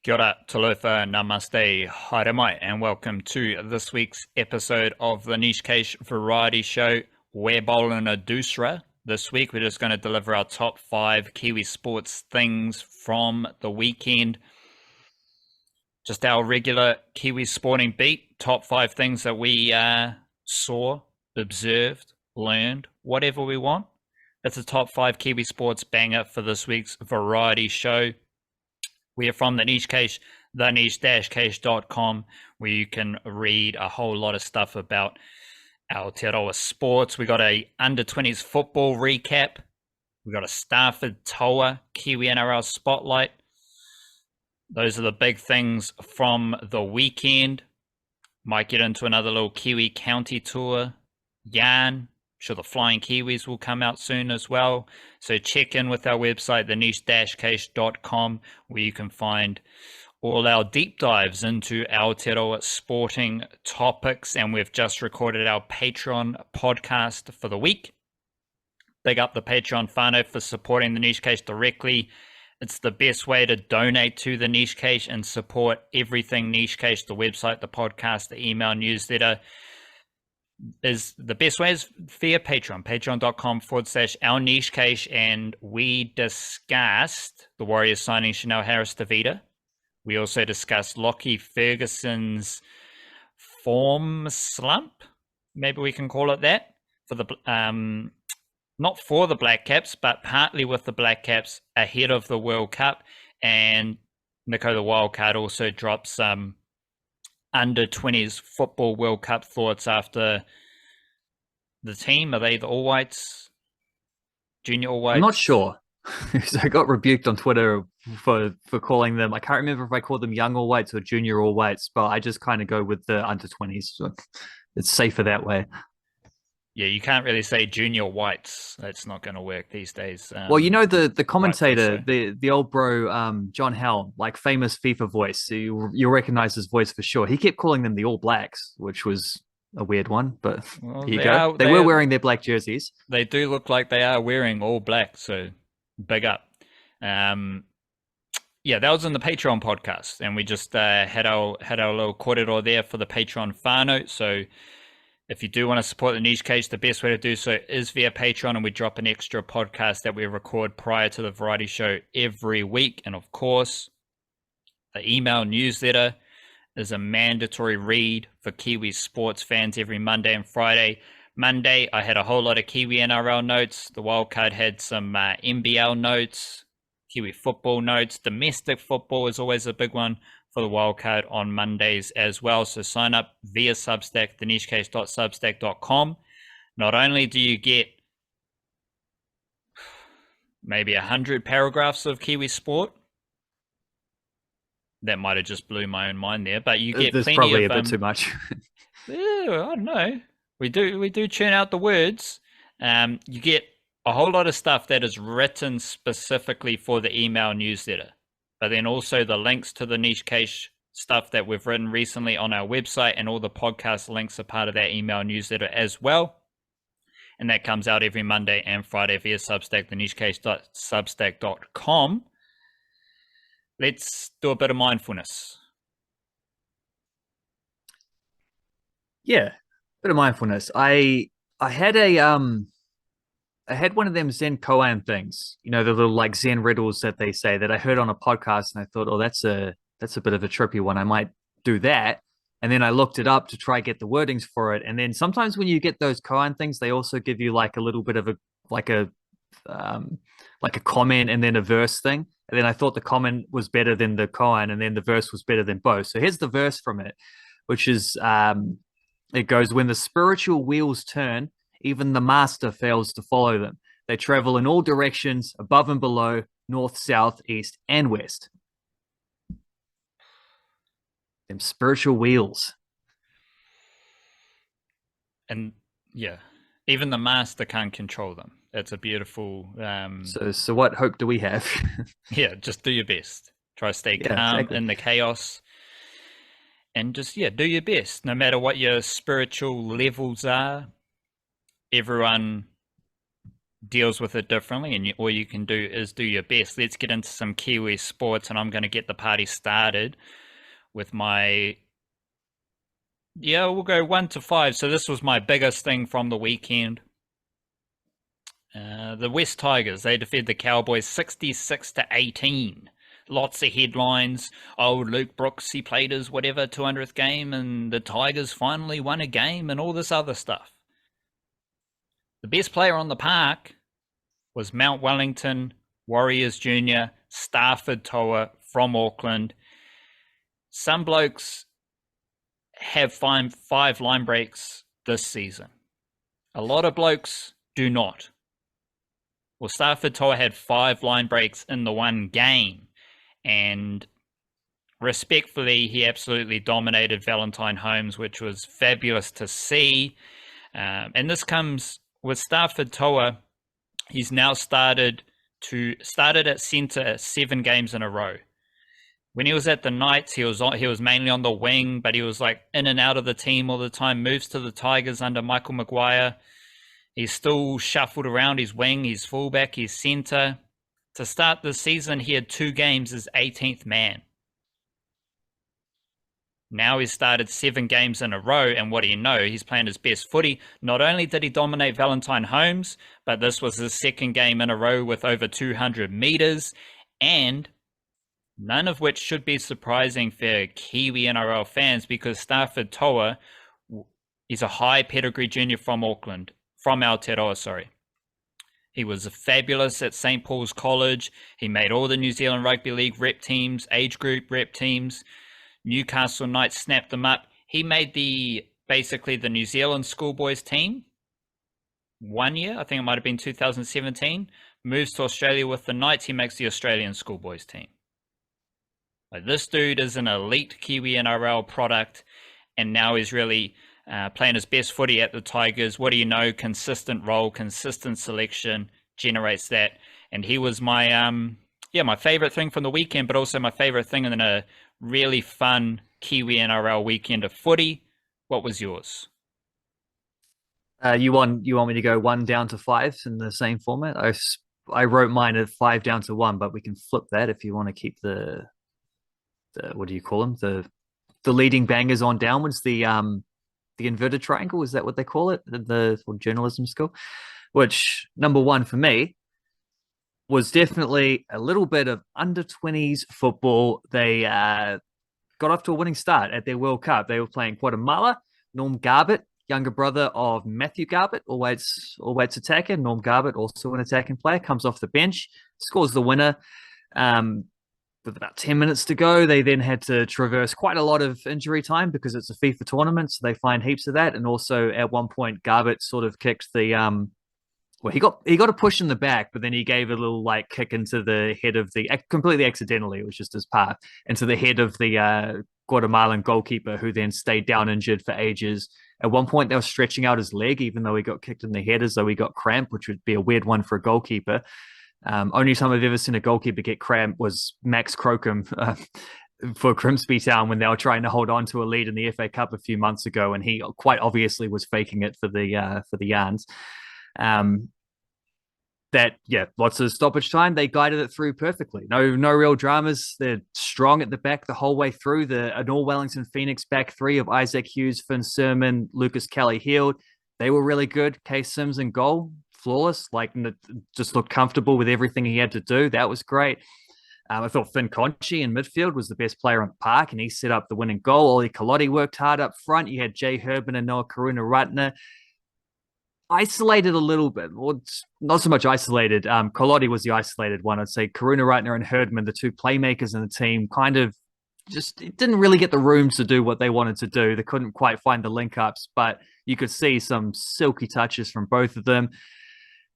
Kia ora, talofa, namaste, haere mai, and welcome to this week's episode of the Niche Case Variety Show. We're bowling a doosra. This week we're just going to deliver our top 5 Kiwi sports things from the weekend. Just our regular Kiwi sporting beat, top 5 things that we saw, observed, learned, whatever we want. It's a top 5 Kiwi sports banger for this week's variety show. We are from the Niche Case, theniche-case.com, where you can read a whole lot of stuff about Aotearoa sports. We got a under-20s football recap. We got a Starford Toa Kiwi-NRL spotlight. Those are the big things from the weekend. Might get into another little Kiwi county tour. Yarn. I'm sure the Flying Kiwis will come out soon as well. So check in with our website, theniche-case.com, where you can find all our deep dives into Aotearoa sporting topics. And we've just recorded our Patreon podcast for the week. Big up the Patreon whānau for supporting the Niche Case directly. It's the best way to donate to the Niche Case and support everything Niche Case, the website, the podcast, the email newsletter. Is the best way is via Patreon, patreon.com/our Niche Case. And we discussed the Warriors signing Chanel Harris-Tavita. We also discussed Lockie Ferguson's form slump, maybe we can call it that, for the not for the Black Caps, but partly with the Black Caps ahead of the World Cup. And Nico the Wildcard also dropped some under-20s football World Cup thoughts after the team. Are they the All Whites? Junior All Whites? I'm not sure. So I got rebuked on Twitter for calling them, I can't remember if I called them young All Whites or junior All Whites, but I just kind of go with the under-20s. So it's safer that way. Yeah, you can't really say junior whites. That's not going to work these days. Well, you know, the commentator, so. the old bro, John Hell, like famous FIFA voice. So you'll recognize his voice for sure. He kept calling them the All Blacks, which was a weird one, but Well, there you go. They were wearing their black jerseys. They do look like they are wearing all black, so big up. Yeah, that was in the Patreon podcast, and we just had our little corridor there for the Patreon whānau. So if you do want to support the Niche Case, the best way to do so is via Patreon, and we drop an extra podcast that we record prior to the variety show every week. And of course, the email newsletter is a mandatory read for Kiwi sports fans every Monday and Friday. Monday, I had a whole lot of Kiwi-NRL notes. The Wildcard had some NBL notes, Kiwi football notes. Domestic football is always a big one for the Wildcard on Mondays as well. So sign up via Substack, thenichecase.substack.com. Not only do you get maybe 100 paragraphs of Kiwi sport, that might have just blew my own mind there, but you get There's plenty probably of, a bit too much. I don't know. We do churn out the words. You get a whole lot of stuff that is written specifically for the email newsletter, but then also the links to the Niche Case stuff that we've written recently on our website, and all the podcast links are part of that email newsletter as well. And that comes out every Monday and Friday via Substack, thenichecase.substack.com. Let's do a bit of mindfulness. Yeah, bit of mindfulness. I had I had one of them Zen koan things, you know, the little like Zen riddles that they say that I heard on a podcast, and I thought, oh, that's a bit of a trippy one. I might do that. And then I looked it up to try get the wordings for it. And then sometimes when you get those koan things, they also give you like a little bit of a comment and then a verse thing. And then I thought the comment was better than the koan, and then the verse was better than both. So here's the verse from it, which is it goes, when the spiritual wheels turn, even the master fails to follow them. They travel in all directions, above and below, north, south, east, and west. Them spiritual wheels. And yeah, even the master can't control them. It's a beautiful... So what hope do we have? Yeah, just do your best. Try to stay calm exactly. in the chaos. And just, do your best. No matter what your spiritual levels are, everyone deals with it differently, and all you can do is do your best. Let's get into some Kiwi sports, and I'm going to get the party started with my. Yeah, we'll go 1 to 5. So this was my biggest thing from the weekend. The West Tigers, they defeated the Cowboys 66 to 18. Lots of headlines. Oh, Luke Brooks, he played his whatever 200th game, and the Tigers finally won a game, and all this other stuff. The best player on the park was Mount Wellington Warriors Junior Starford Toa from Auckland. Some blokes have five line breaks this season. A lot of blokes do not. Well, Starford Toa had 5 line breaks in the one game, and respectfully, he absolutely dominated Valentine Holmes, which was fabulous to see. And this comes with Starford Toa. He's now started at centre 7 games in a row. When he was at the Knights, he was mainly on the wing, but he was like in and out of the team all the time. Moves to the Tigers under Michael Maguire. He's still shuffled around his wing, he's fullback, he's centre. To start the season, he had 2 games as 18th man. Now he's started 7 games in a row, and what do you know? He's playing his best footy. Not only did he dominate Valentine Holmes, but this was his 2nd game in a row with over 200 metres, and none of which should be surprising for Kiwi-NRL fans, because Starford Toa is a high pedigree junior from Auckland. From Aotearoa, sorry. He was fabulous at St. Paul's College. He made all the New Zealand Rugby League rep teams, age group rep teams. Newcastle Knights snapped them up. He made basically the New Zealand schoolboys team 1 year. I think it might have been 2017. Moves to Australia with the Knights. He makes the Australian schoolboys team. Like, this dude is an elite Kiwi-NRL product, and now he's really playing his best footy at the Tigers. What do you know? Consistent role, consistent selection generates that. And he was my my favorite thing from the weekend, but also my favorite thing in a really fun Kiwi-NRL weekend of footy. What was yours? You want me to go 1 down to 5 in the same format? I wrote mine at 5 down to 1, but we can flip that if you want to keep the what do you call them? The leading bangers on downwards, the inverted triangle, is that what they call it? The journalism school. Which, number 1 for me was definitely a little bit of under 20s football. They got off to a winning start at their World Cup. They were playing Guatamala. Norm Garbutt, younger brother of Matthew Garbutt, always attacker. Norm Garbutt, also an attacking player, comes off the bench, scores the winner. With about 10 minutes to go, they then had to traverse quite a lot of injury time because it's a FIFA tournament, so they find heaps of that. And also at one point, Garbutt sort of kicked the he got a push in the back, but then he gave a little like kick into the head of completely accidentally. It was just his path into the head of the Guatemalan goalkeeper, who then stayed down injured for ages. At one point, they were stretching out his leg, even though he got kicked in the head, as though he got cramp, which would be a weird one for a goalkeeper. Only time I've ever seen a goalkeeper get cramp was Max Crocombe for Grimsby Town when they were trying to hold on to a lead in the FA Cup a few months ago, and he quite obviously was faking it for the yarns. Lots of stoppage time. They guided it through perfectly. No real dramas. They're strong at the back the whole way through. An All Wellington Phoenix back 3 of Isaac Hughes, Finn Sermon, Lucas Kelly-Heald. They were really good. Case Sims in goal, flawless. Like, just looked comfortable with everything he had to do. That was great. I thought Finn Conchi in midfield was the best player on the park, and he set up the winning goal. Ollie Kalotti worked hard up front. You had Jay Herbin and Noah Karuna-Ratner. Isolated a little bit, or not so much isolated. Kalotti was the isolated one. I'd say Karuna-Ratner and Herdman, the 2 playmakers in the team, kind of just didn't really get the room to do what they wanted to do. They couldn't quite find the link ups, but you could see some silky touches from both of them.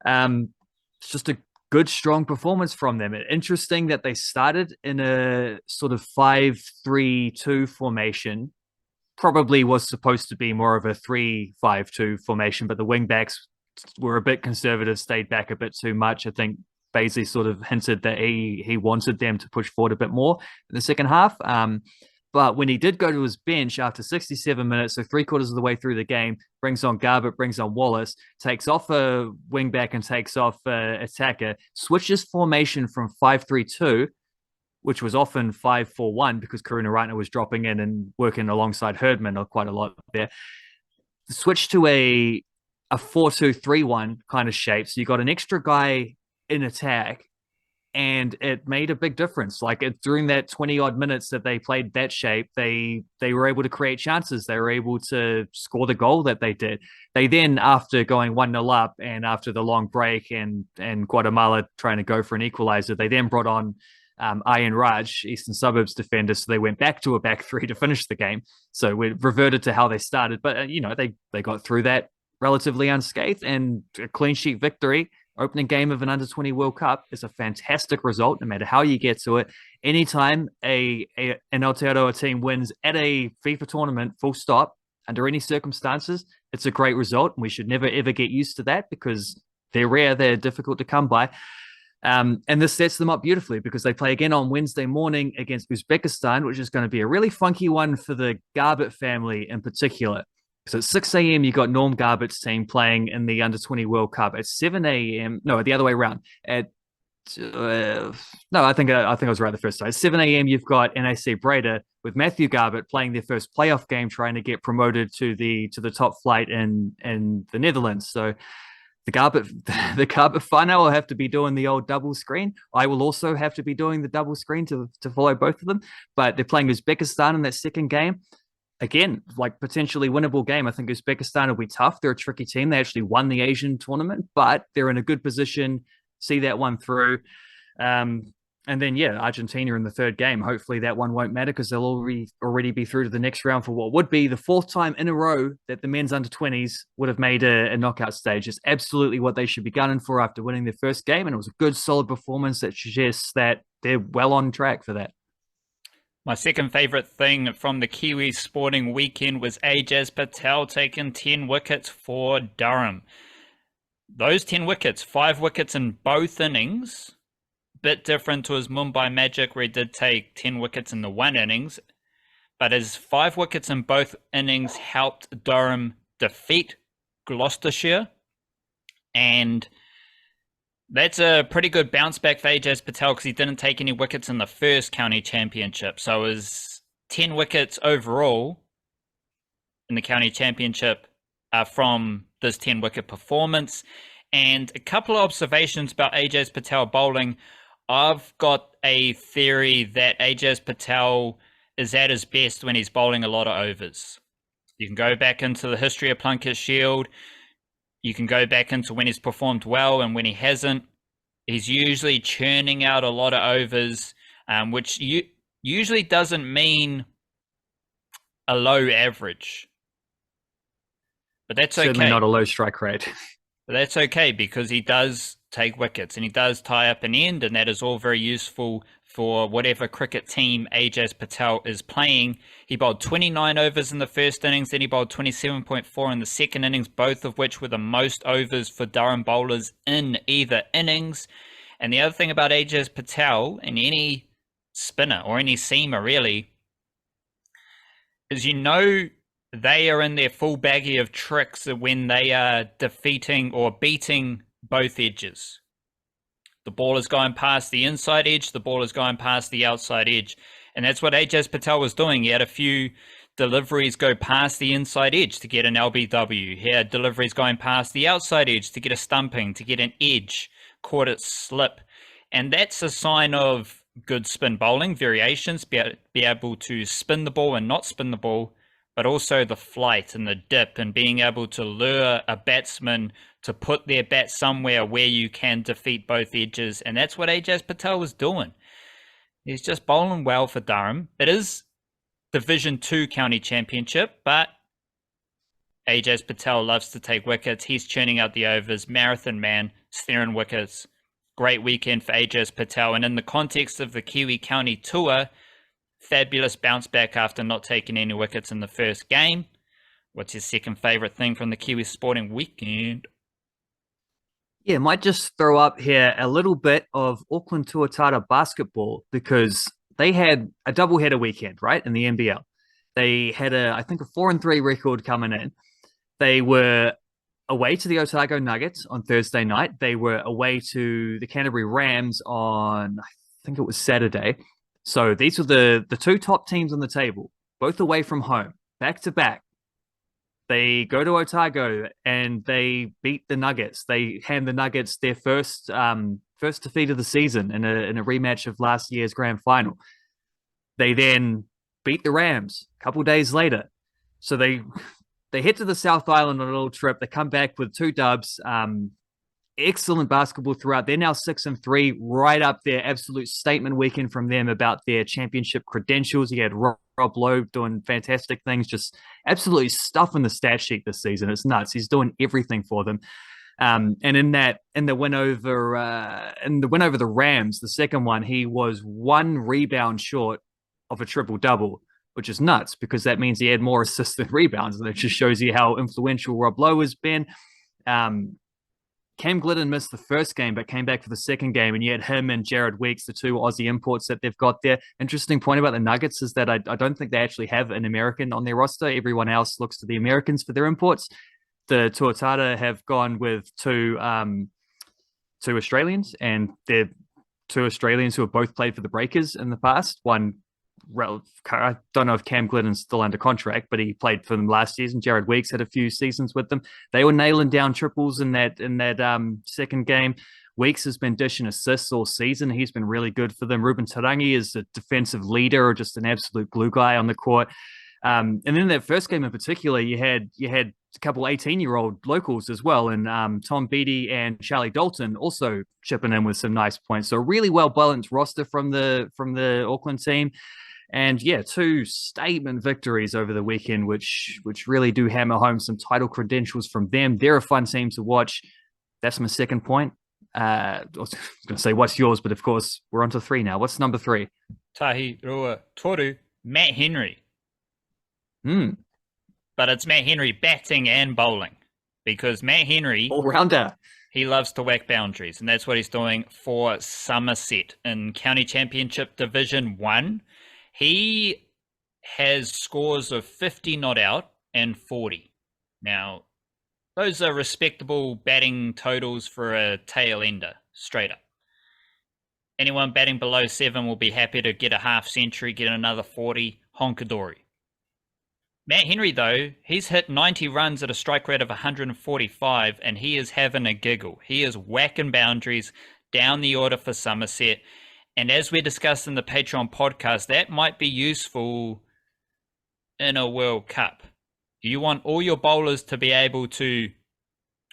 It's just a good, strong performance from them. Interesting that they started in a sort of 5-3-2 formation. Probably was supposed to be more of a 3-5-2 formation, but the wingbacks were a bit conservative, stayed back a bit too much. I think Baisley sort of hinted that he wanted them to push forward a bit more in the second half. But when he did go to his bench after 67 minutes, so three-quarters of the way through the game, brings on Garbutt, brings on Wallace, takes off a wingback and takes off a attacker, switches formation from 5-3-2, which was often 5-4-1 because Karuna Ratner was dropping in and working alongside Herdman quite a lot there. Switch to a 4-2-3-1 kind of shape. So you got an extra guy in attack, and it made a big difference. Like during that 20 odd minutes that they played that shape, they were able to create chances. They were able to score the goal that they did. They then, after going 1-0 up and after the long break and Guatamala trying to go for an equalizer, they then brought on Ian Raj, Eastern Suburbs defender. So they went back to a back three to finish the game. So we reverted to how they started. But, they got through that relatively unscathed, and a clean sheet victory. Opening game of an under-20 World Cup is a fantastic result, no matter how you get to it. Anytime an Aotearoa team wins at a FIFA tournament, full stop, under any circumstances, it's a great result. And we should never, ever get used to that because they're rare, they're difficult to come by. And this sets them up beautifully because they play again on Wednesday morning against Uzbekistan, which is going to be a really funky one for the Garbutt family in particular. So at 6 a.m., you got Norm Garbutt's team playing in the Under-20 World Cup. At 7 a.m., no, the other way around. I think I was right the first time. At 7 a.m., you've got NAC Breda with Matthew Garbutt playing their first playoff game, trying to get promoted to the top flight in the Netherlands. So the Garbutt whānau will have to be doing the old double screen. I will also have to be doing the double screen to follow both of them. But they're playing Uzbekistan in that second game. Again, like potentially winnable game. I think Uzbekistan will be tough. They're a tricky team. They actually won the Asian tournament, but they're in a good position. See that one through. And then, Argentina in the third game. Hopefully that one won't matter because they'll already be through to the next round for what would be the fourth time in a row that the men's under-20s would have made a knockout stage. It's absolutely what they should be gunning for after winning their first game. And it was a good, solid performance that suggests that they're well on track for that. My second favourite thing from the Kiwi sporting weekend was Ajaz Patel taking 10 wickets for Durham. Those 10 wickets, 5 wickets in both innings, bit different to his Mumbai Magic where he did take 10 wickets in the one innings, but his 5 wickets in both innings helped Durham defeat Gloucestershire, and that's a pretty good bounce back for Ajaz Patel because he didn't take any wickets in the first county championship. So his 10 wickets overall in the county championship are from this 10 wicket performance. And a couple of observations about Ajaz Patel bowling. I've got a theory that Ajaz Patel is at his best when he's bowling a lot of overs. You can go back into the history of Plunket Shield. You can go back into when he's performed well and when he hasn't. He's usually churning out a lot of overs, which usually doesn't mean a low average. But that's okay. Certainly not a low strike rate. But that's okay because he does take wickets and he does tie up an end, and that is all very useful for whatever cricket team Ajaz Patel is playing. He bowled 29 overs in the first innings, then he bowled 27.4 in the second innings, both of which were the most overs for Durham bowlers in either innings. And the other thing about Ajaz Patel, and any spinner or any seamer really, is they are in their full baggie of tricks when they are defeating or beating both edges. The ball is going past the inside edge, the ball is going past the outside edge. And that's what Ajaz Patel was doing. He had a few deliveries go past the inside edge to get an LBW. He had deliveries going past the outside edge to get a stumping, to get an edge, caught it slip. And that's a sign of good spin bowling, variations, be able to spin the ball and not spin the ball, but also the flight and the dip and being able to lure a batsman to put their bat somewhere where you can defeat both edges. And that's what Ajaz Patel was doing. He's just bowling well for Durham. It is Division 2 County Championship, but Ajaz Patel loves to take wickets. He's churning out the overs. Marathon man, steering wickets. Great weekend for Ajaz Patel. And in the context of the Kiwi County Tour, fabulous bounce back after not taking any wickets in the first game. What's your second favourite thing from the Kiwi sporting weekend? Yeah, might just throw up here a little bit of Auckland Tuatara basketball because they had a doubleheader weekend, right, in the NBL. They had I think a 4-3 record coming in. They were away to the Otago Nuggets on Thursday night. They were away to the Canterbury Rams on, I think it was Saturday. So these were the two top teams on the table, both away from home, back to back. They go to Otago and they beat the Nuggets. They hand the Nuggets their first defeat of the season in a rematch of last year's grand final. They then beat the Rams a couple days later. So they head to the South Island on a little trip. They come back with 2 dubs. Excellent basketball throughout. They're now 6-3, right up there. Absolute statement weekend from them about their championship credentials. You had Rob Lowe doing fantastic things, just absolutely stuffing the stat sheet this season. It's nuts. He's doing everything for them. And in the win over the Rams, the second one, he was 1 rebound short of a triple double, which is nuts because that means he had more assists than rebounds, and it just shows you how influential Rob Lowe has been. Cam Glidden missed the first game, but came back for the second game, and you had him and Jared Weeks, the 2 Aussie imports that they've got there. Interesting point about the Nuggets is that I don't think they actually have an American on their roster. Everyone else looks to the Americans for their imports. The Tuatara have gone with 2 Australians, and they're 2 Australians who have both played for the Breakers in the past. One, I don't know if Cam Glidden's still under contract, but he played for them last season. Jared Weeks had a few seasons with them. They were nailing down triples in that second game. Weeks has been dishing assists all season. He's been really good for them. Ruben Tarangi is a defensive leader or just an absolute glue guy on the court. And then in that first game in particular, you had a couple 18-year-old locals as well, and Tom Beattie and Charlie Dalton also chipping in with some nice points. So a really well balanced roster from the Auckland team. And yeah, 2 statement victories over the weekend, which really do hammer home some title credentials from them. They're a fun team to watch. That's my second point. I was going to say, what's yours? But of course, we're on to 3 now. What's number 3? Tahi Rua Toru, Matt Henry. But it's Matt Henry batting and bowling, because Matt Henry, all-rounder, he loves to whack boundaries, and that's what he's doing for Somerset in County Championship Division 1. He has scores of 50 not out and 40. Now, those are respectable batting totals for a tail ender, straight up. Anyone batting below 7 will be happy to get a half century, get another 40, honkadori. Matt Henry, though, he's hit 90 runs at a strike rate of 145, and he is having a giggle. He is whacking boundaries down the order for Somerset. And as we discussed in the Patreon podcast, that might be useful in a World Cup. You want all your bowlers to be able to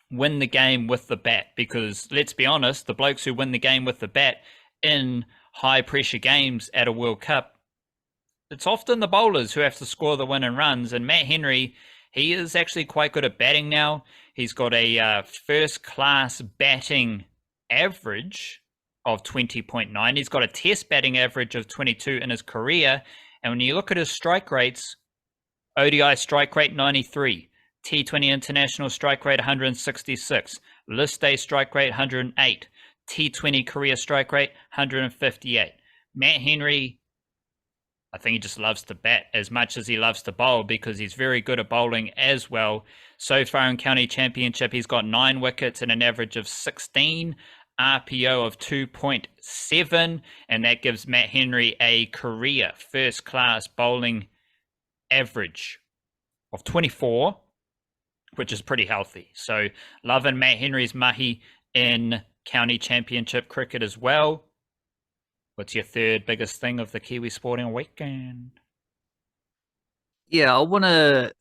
win the game with the bat, because let's be honest, the blokes who win the game with the bat in high pressure games at a World Cup, it's often the bowlers who have to score the winning runs. And Matt Henry, he is actually quite good at batting now. He's got a first class batting average of 20.9. He's got a test batting average of 22 in his career. And when you look at his strike rates, ODI strike rate 93, T20 international strike rate 166, list day strike rate 108, T20 career strike rate 158. Matt Henry, I think he just loves to bat as much as he loves to bowl, because he's very good at bowling as well. So far in County Championship, he's got 9 wickets and an average of 16, RPO of 2.7, and that gives Matt Henry a career first-class bowling average of 24, which is pretty healthy. So loving Matt Henry's mahi in County Championship cricket as well. What's your third biggest thing of the Kiwi sporting weekend? Yeah, I want to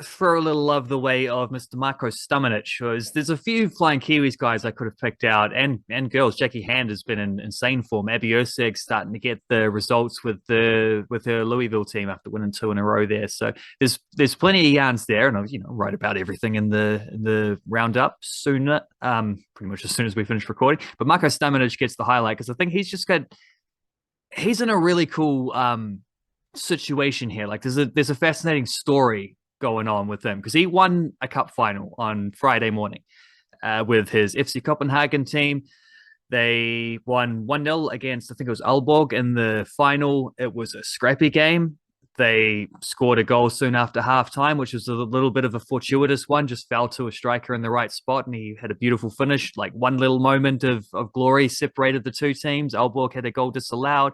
throw a little love the way of Mr. Marko Stamenic. There's a few Flying Kiwis guys I could have picked out, and girls. Jackie Hand has been in insane form. Abby Urseg's starting to get the results with her Louisville team after winning 2 in a row there. So there's plenty of yarns there, and I'll write about everything in the roundup sooner, pretty much as soon as we finish recording. But Marko Stamenic gets the highlight because I think he's in a really cool situation here. Like there's a fascinating story going on with him, because he won a cup final on Friday morning with his FC Copenhagen team. They won 1-0 against, I think it was Aalborg in the final. It was a scrappy game. They scored a goal soon after halftime, which was a little bit of a fortuitous one, just fell to a striker in the right spot, and he had a beautiful finish. Like one little moment of glory separated the two teams. Aalborg had a goal disallowed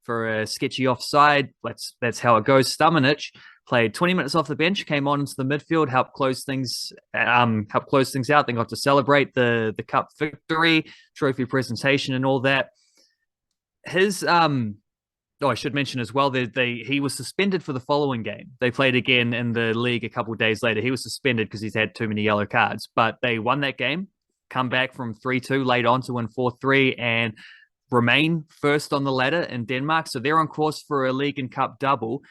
for a sketchy offside. That's how it goes. Stamenic played 20 minutes off the bench, came on into the midfield, helped close things out. Then got to celebrate the cup victory, trophy presentation, and all that. His I should mention as well that he was suspended for the following game. They played again in the league a couple of days later. He was suspended because he's had too many yellow cards, but they won that game, come back from 3-2 late on to win 4-3, and remain first on the ladder in Denmark. So they're on course for a league and cup double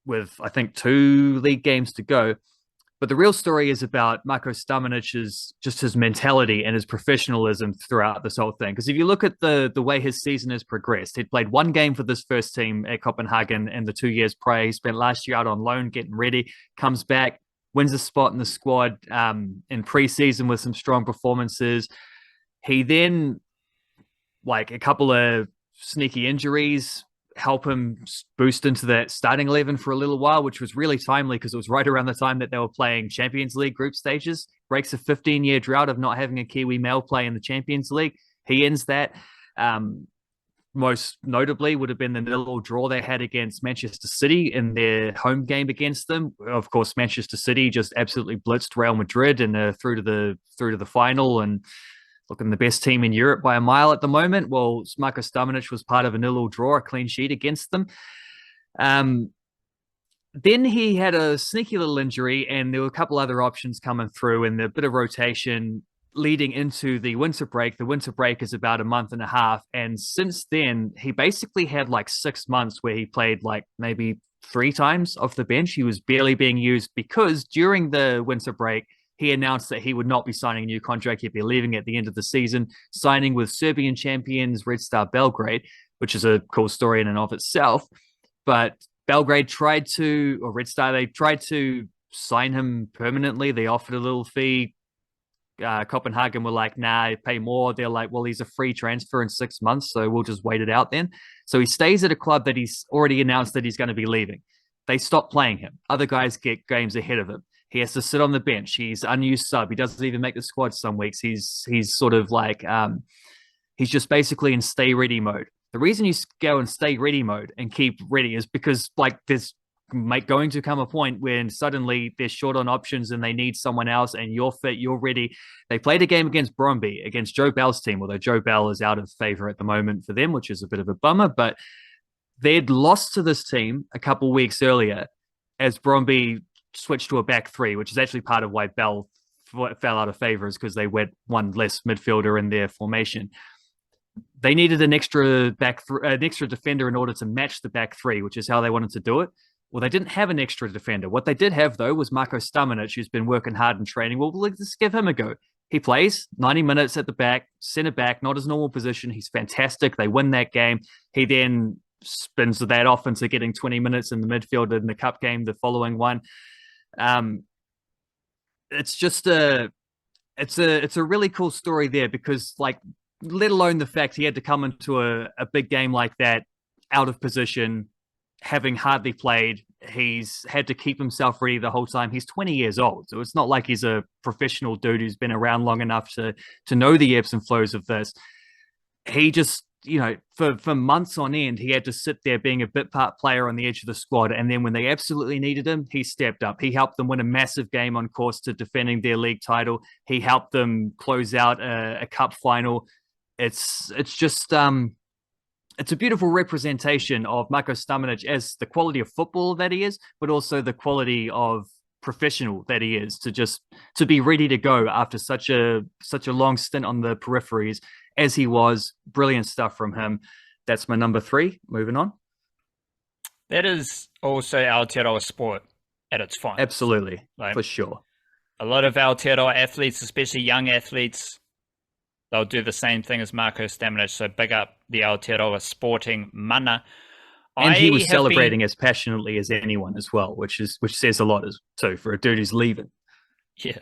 with, I think, 2 league games to go. But the real story is about Marko Stamenic's just his mentality and his professionalism throughout this whole thing. Because if you look at the way his season has progressed, he'd played 1 game for this first team at Copenhagen in the 2 years prior. He spent last year out on loan getting ready, comes back, wins a spot in the squad in preseason with some strong performances. He then, like a couple of sneaky injuries, help him boost into that starting 11 for a little while, which was really timely because it was right around the time that they were playing Champions League group stages. Breaks a 15-year drought of not having a Kiwi male play in the Champions League. He ends that. Most notably would have been the 0-0 draw they had against Manchester City in their home game against them. Of course, Manchester City just absolutely blitzed Real Madrid and through to the final, and looking the best team in Europe by a mile at the moment. Well, Marko Stamenic was part of a 0-0 draw, a clean sheet against them. Then he had a sneaky little injury, and there were a couple other options coming through, and a bit of rotation leading into the winter break. The winter break is about a month and a half, and since then, he basically had like 6 months where he played like maybe 3 times off the bench. He was barely being used because during the winter break, he announced that he would not be signing a new contract. He'd be leaving at the end of the season, signing with Serbian champions Red Star Belgrade, which is a cool story in and of itself. But Belgrade tried to, or Red Star, they tried to sign him permanently. They offered a little fee. Copenhagen were like, nah, pay more. They're like, well, he's a free transfer in 6 months, so we'll just wait it out then. So he stays at a club that he's already announced that he's going to be leaving. They stop playing him. Other guys get games ahead of him. He has to sit on the bench. He's unused sub. He doesn't even make the squad some weeks. He's sort of like he's just basically in stay ready mode. The reason you go in stay ready mode and keep ready is because like there's going to come a point when suddenly they're short on options and they need someone else, and you're fit, you're ready. They played a game against Bromby, against Joe Bell's team, although Joe Bell is out of favor at the moment for them, which is a bit of a bummer. But they'd lost to this team a couple weeks earlier as Bromby switched to a back 3, which is actually part of why Bell fell out of favor, is because they went one less midfielder in their formation. They needed an extra defender in order to match the back 3, which is how they wanted to do it. Well, they didn't have an extra defender. What they did have, though, was Marko Stamenic, who's been working hard in training. Well, let's give him a go. He plays 90 minutes at the back, centre back, not his normal position. He's fantastic. They win that game. He then spins that off into getting 20 minutes in the midfield in the cup game, the following one. It's just it's a really cool story there, because like, let alone the fact he had to come into a big game like that out of position, having hardly played. He's had to keep himself ready the whole time. He's 20 years old, so it's not like he's a professional dude who's been around long enough to know the ebbs and flows of this. He just, for months on end, he had to sit there being a bit part player on the edge of the squad. And then when they absolutely needed him, he stepped up. He helped them win a massive game on course to defending their league title. He helped them close out a cup final. It's just, it's a beautiful representation of Marko Stamenic as the quality of football that he is, but also the quality of professional that he is, to be ready to go after such a long stint on the peripheries as he was. Brilliant stuff from him. That's my number 3. Moving on. That is also Aotearoa sport at its finest. Absolutely, for sure. A lot of Aotearoa athletes, especially young athletes, they'll do the same thing as Marko Stamenic. So big up the Aotearoa sporting mana. And he was celebrating as passionately as anyone as well, which says a lot too for a dude who's leaving. Yeah.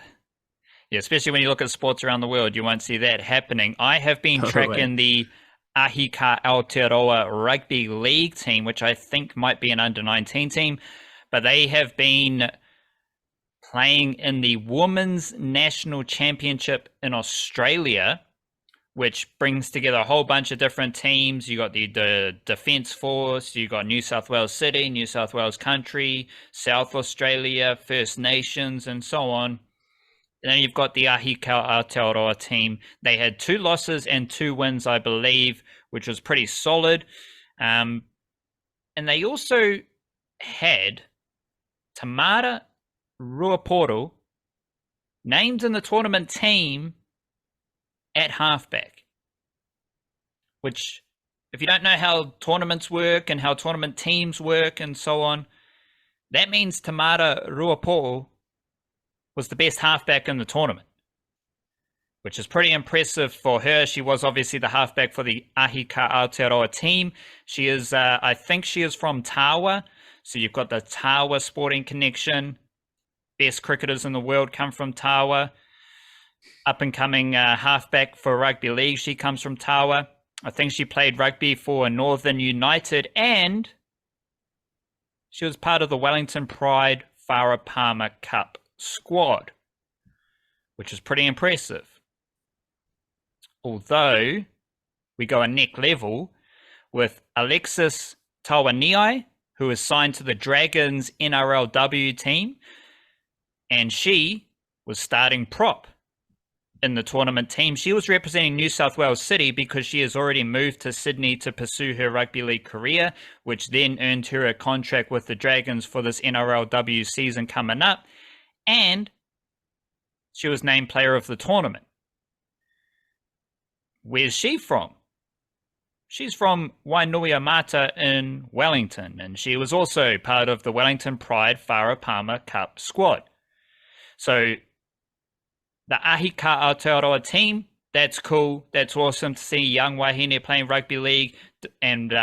Yeah, especially when you look at sports around the world, you won't see that happening. I have been tracking the Aotearoa Rugby League team, which I think might be an under-19 team, but they have been playing in the Women's National Championship in Australia, which brings together a whole bunch of different teams. You got the Defence Force, you got New South Wales City, New South Wales Country, South Australia, First Nations, and so on. And then you've got the Aotearoa team. They had 2 losses and 2 wins, I believe, which was pretty solid. And they also had Tamara Ruaporo named in the tournament team at halfback, which, if you don't know how tournaments work and how tournament teams work and so on, that means Tamara Ruaporo was the best halfback in the tournament, which is pretty impressive for her. She was obviously the halfback for the Aotearoa team. She is, I think she is from Tawa, so you've got the Tawa sporting connection. Best cricketers in the world come from Tawa. Up-and-coming halfback for rugby league, she comes from Tawa. I think she played rugby for Northern United, and she was part of the Wellington Pride Farah Palmer Cup squad, which is pretty impressive. Although we go a neck level with Alexis Tauaneai, who is signed to the Dragons NRLW team, and she was starting prop in the tournament team. She was representing New South Wales City because she has already moved to Sydney to pursue her rugby league career, which then earned her a contract with the Dragons for this NRLW season coming up. And she was named player of the tournament. Where's she from? She's from Wainuiomata in Wellington, and she was also part of the Wellington Pride Farah Palmer Cup squad. So the Aotearoa team, that's cool. That's awesome to see young wahine playing rugby league and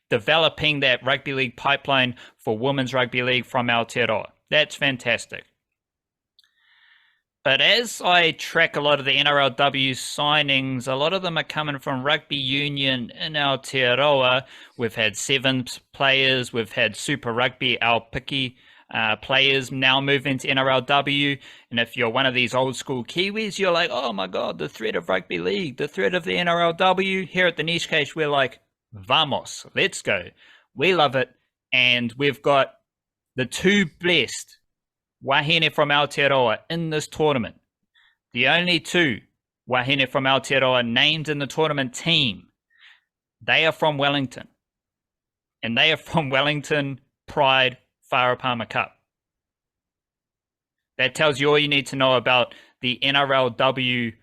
developing that rugby league pipeline for women's rugby league from Aotearoa. That's fantastic. But as I track a lot of the NRLW signings, a lot of them are coming from rugby union in Aotearoa. We've had Sevens players, we've had Super Rugby Aupiki players now move into NRLW. And if you're one of these old school Kiwis, you're like, oh my God, the threat of rugby league, the threat of the NRLW. Here at the Niche Case, we're like, vamos, let's go. We love it. And we've got the 2 blessed wahine from Aotearoa in this tournament. The only 2 wahine from Aotearoa named in the tournament team. They are from Wellington. And they are from Wellington Pride Farah Palmer Cup. That tells you all you need to know about the NRLW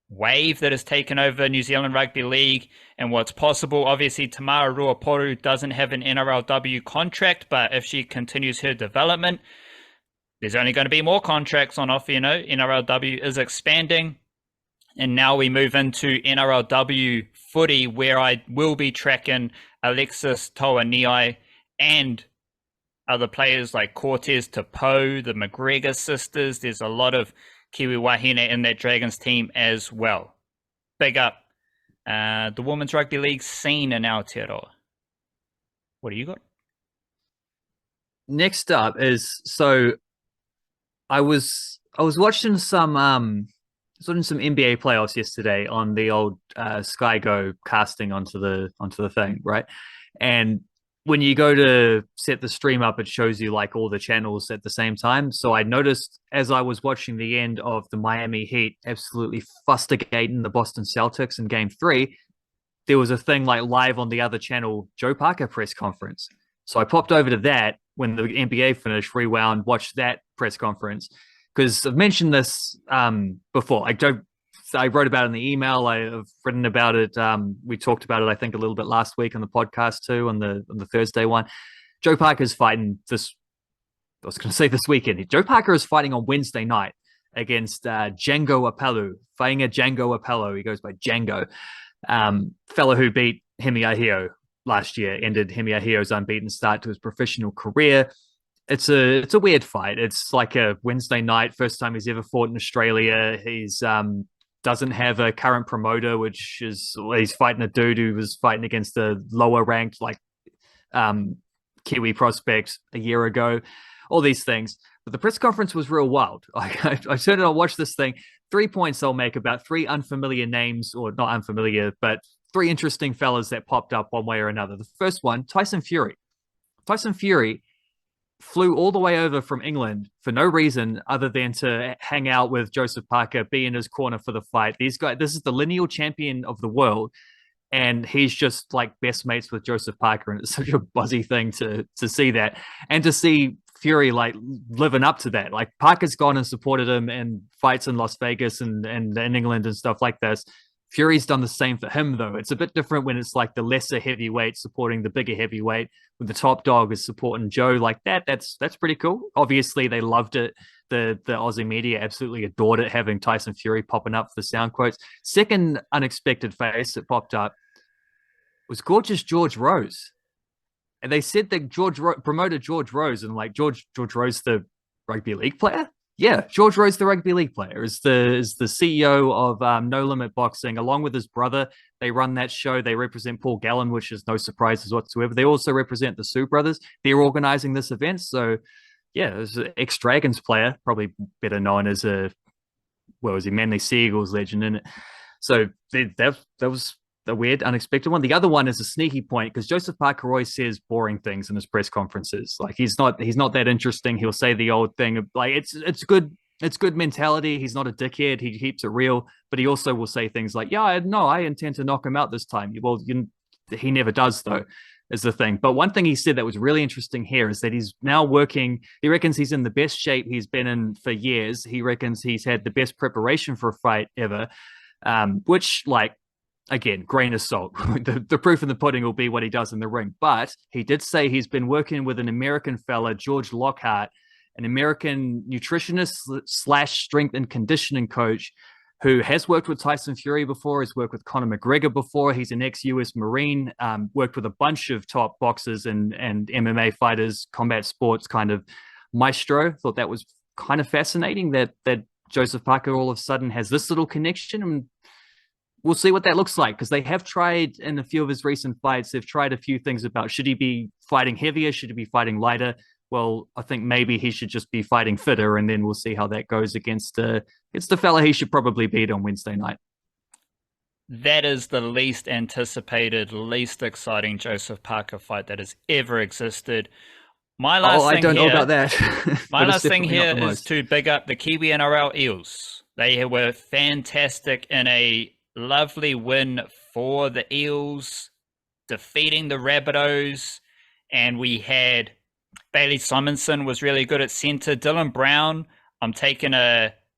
wave that has taken over New Zealand Rugby League and what's possible. Obviously, Tamara Ruaporo doesn't have an NRLW contract, but if she continues her development, there's only going to be more contracts on offer. NRLW is expanding. And now we move into NRLW footy, where I will be tracking Alexis Tauaneai and other players like Cortez Tapo, the McGregor sisters. There's a lot of Kiwi wahine in that Dragons team as well. Big up the women's rugby league scene in Aotearoa. What do you got? Next up is, so I was watching some NBA playoffs yesterday on the old Sky Go casting onto the thing, right? And when you go to set the stream up, it shows you like all the channels at the same time. So I noticed as I was watching the end of the Miami Heat absolutely fustigating the Boston Celtics in Game 3, there was a thing like live on the other channel, Joe Parker press conference. So I popped over to that when the NBA finished, rewound, watched that press conference, because I've mentioned this before. I wrote about it in the email. I've written about it. We talked about it, I think, a little bit last week on the podcast too, on the Thursday one. Joe Parker's fighting this. I was going to say this weekend. Joe Parker is fighting on Wednesday night against Django Apelu. Fighting a Django Apelu. He goes by Django. Fellow who beat Hemi Ahio last year, ended Hemi Ahio's unbeaten start to his professional career. it's a weird fight. It's like a Wednesday night, first time he's ever fought in Australia. He's doesn't have a current promoter, which is he's fighting a dude who was fighting against a lower ranked like um Kiwi prospect a year ago. All these things, but the press conference was real wild. I turned it on, watched this thing. 3 points I'll make about three unfamiliar names, or not unfamiliar, but three interesting fellas that popped up one way or another. The first one, Tyson Fury. Tyson Fury flew all the way over from England for no reason other than to hang out with Joseph Parker, be in his corner for the fight. These guys, this is the lineal champion of the world, and he's just like best mates with Joseph Parker, and it's such a buzzy thing to see that, and to see Fury like living up to that. Like Parker's gone and supported him in fights in Las Vegas and in England and stuff like this. Fury's done the same for him, though. It's a bit different when it's like the lesser heavyweight supporting the bigger heavyweight, when the top dog is supporting Joe like that. That's pretty cool. Obviously, they loved it. The Aussie media absolutely adored it, having Tyson Fury popping up for the sound quotes. Second unexpected face that popped up was gorgeous George Rose. And they said that promoted George Rose, and like George Rose, the rugby league player. Yeah, George Rose, the rugby league player, is the CEO of No Limit Boxing, along with his brother. They run that show. They represent Paul Gallen, which is no surprises whatsoever. They also represent the Sioux brothers. They're organizing this event. So, yeah, there's an ex-Dragons player, probably better known as was he Manly Seagulls legend in it. So that was a weird, unexpected one. The other one is a sneaky point because Joseph Parker always says boring things in his press conferences. Like he's not that interesting. He'll say the old thing of, like it's good mentality. He's not a dickhead. He keeps it real, but he also will say things like, "Yeah, I intend to knock him out this time." Well, he never does though. Is the thing. But one thing he said that was really interesting here is that he's now working. He reckons he's in the best shape he's been in for years. He reckons he's had the best preparation for a fight ever, which like. Again, grain of salt. The proof in the pudding will be what he does in the ring. But he did say he's been working with an American fella, George Lockhart, an American nutritionist / strength and conditioning coach who has worked with Tyson Fury before. He's worked with Conor McGregor before. He's an ex-US Marine, worked with a bunch of top boxers and MMA fighters, combat sports kind of maestro. Thought that was kind of fascinating that Joseph Parker all of a sudden has this little connection, and we'll see what that looks like, because they have tried in a few of his recent fights. They've tried a few things about should he be fighting heavier? Should he be fighting lighter? Well, I think maybe he should just be fighting fitter, and then we'll see how that goes against the fella he should probably beat on Wednesday night. That is the least anticipated, least exciting Joseph Parker fight that has ever existed. My last thing I don't here, know about that. My last thing here is to big up the Kiwi-NRL Eels. They were fantastic in a lovely win for the Eels, defeating the Rabbitohs, and we had Bailey Simonson was really good at centre. Dylan Brown, I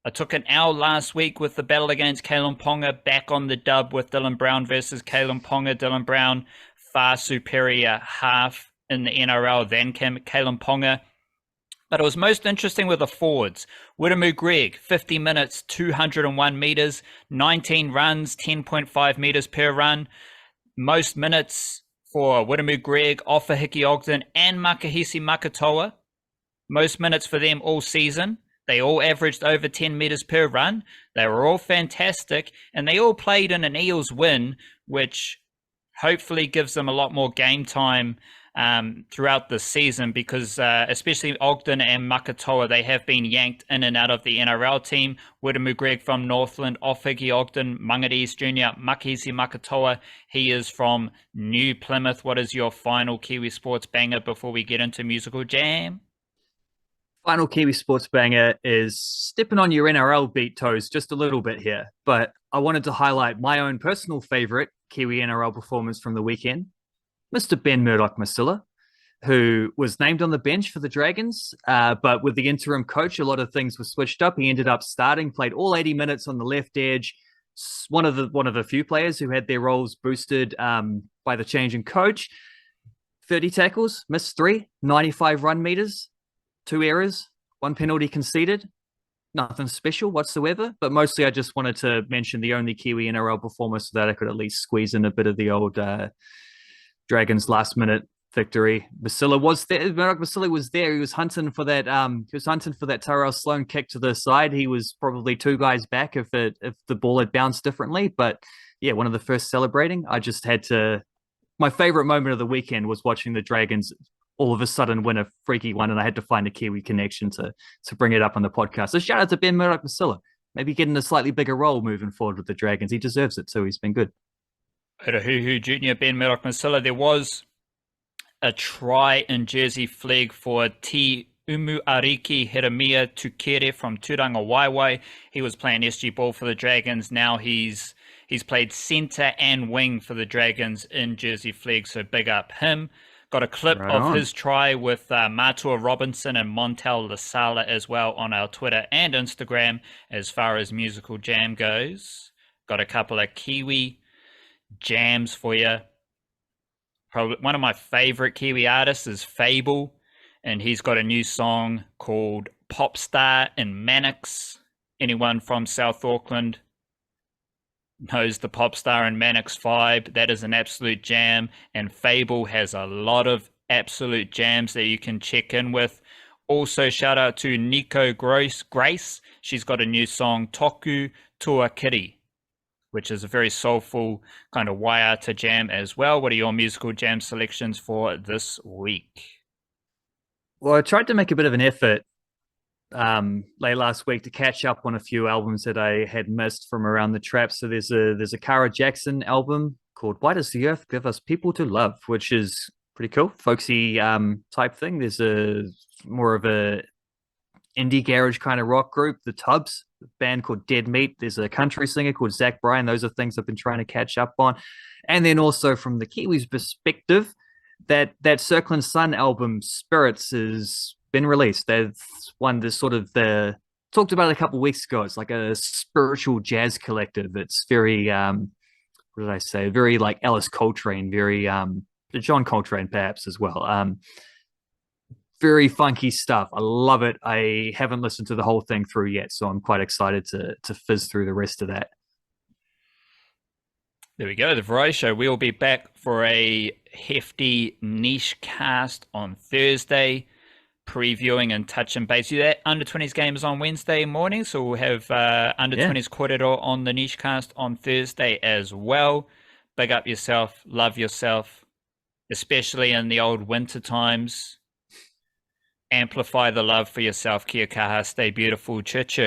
took an L last week with the battle against Kalen Ponga, back on the dub with Dylan Brown versus Kalen Ponga. Dylan Brown, far superior half in the NRL than Kalen Ponga. But it was most interesting with the forwards. Wiremu Greig, 50 minutes, 201 metres, 19 runs, 10.5 metres per run. Most minutes for Wiremu Greig, Offa Hiki Ogden and Makahisi Makatoa. Most minutes for them all season. They all averaged over 10 metres per run. They were all fantastic, and they all played in an Eels win, which hopefully gives them a lot more game time throughout the season, because especially Ogden and Makatoa, they have been yanked in and out of the NRL team. Wiremu Greig from Northland, Offigi Ogden, Mangarees Jr., Makahisi Makatoa, he is from New Plymouth. What is your final Kiwi sports banger before we get into musical jam? Final Kiwi sports banger is stepping on your NRL beat toes just a little bit here, but I wanted to highlight my own personal favourite Kiwi NRL performance from the weekend, Mr. Ben Murdoch-Masila, who was named on the bench for the Dragons, but with the interim coach, a lot of things were switched up. He ended up starting, played all 80 minutes on the left edge. One of the few players who had their roles boosted by the change in coach. 30 tackles, missed 3, 95 run meters, 2 errors, 1 penalty conceded. Nothing special whatsoever, but mostly I just wanted to mention the only Kiwi NRL performance so that I could at least squeeze in a bit of the old Dragons last minute victory. Masila was there. Murdoch-Masila was there. He was hunting for that. He was hunting for that Tyrell Sloan kick to the side. He was probably two guys back if the ball had bounced differently. But yeah, one of the first celebrating. I just had to. My favorite moment of the weekend was watching the Dragons all of a sudden win a freaky one, and I had to find a Kiwi connection to bring it up on the podcast. So shout out to Ben Murdoch-Masila. Maybe getting a slightly bigger role moving forward with the Dragons. He deserves it too. He's been good. Otahuhu Junior, Ben Murdoch-Masila. There was a try in jersey flag for T. Umuariki Hiramia Tukere from Turanga Waiwai. He was playing SG ball for the Dragons. Now he's played centre and wing for the Dragons in jersey flag, so big up him. Got a clip of his try with Matua Robinson and Montel Lasala as well on our Twitter and Instagram as far as musical jam goes. Got a couple of Kiwi jams for you. Probably one of my favorite Kiwi artists is Fable, and he's got a new song called Popstar in Mannix. Anyone from South Auckland knows the Popstar and Mannix vibe. That is an absolute jam, and Fable has a lot of absolute jams that you can check in with. Also, shout out to Nico Grace. She's got a new song, Toku Tuakiri, which is a very soulful kind of waiata jam as well. What are your musical jam selections for this week? Well, I tried to make a bit of an effort late last week to catch up on a few albums that I had missed from around the trap. So there's a Cara Jackson album called Why Does the Earth Give Us People to Love, which is pretty cool, folksy type thing. There's a more of a indie garage kind of rock group, the Tubs, a band called Dead Meat. There's a country singer called Zach Bryan. Those are things I've been trying to catch up on. And then also from the Kiwis' perspective, that Circling Sun album Spirits has been released. That's one the sort of the talked about it a couple of weeks ago. It's like a spiritual jazz collective. It's very what did I say? Very like Alice Coltrane, very John Coltrane perhaps as well. Very funky stuff. I love it. I haven't listened to the whole thing through yet, so I'm quite excited to fizz through the rest of that. There we go, the Variety Show. We'll be back for a hefty niche cast on Thursday, previewing and touching base. That under-20s game is on Wednesday morning, so we'll have under-20s Kōrero on the niche cast on Thursday as well. Big up yourself, love yourself, especially in the old winter times. Amplify the love for yourself. Kia kaha, stay beautiful. Church.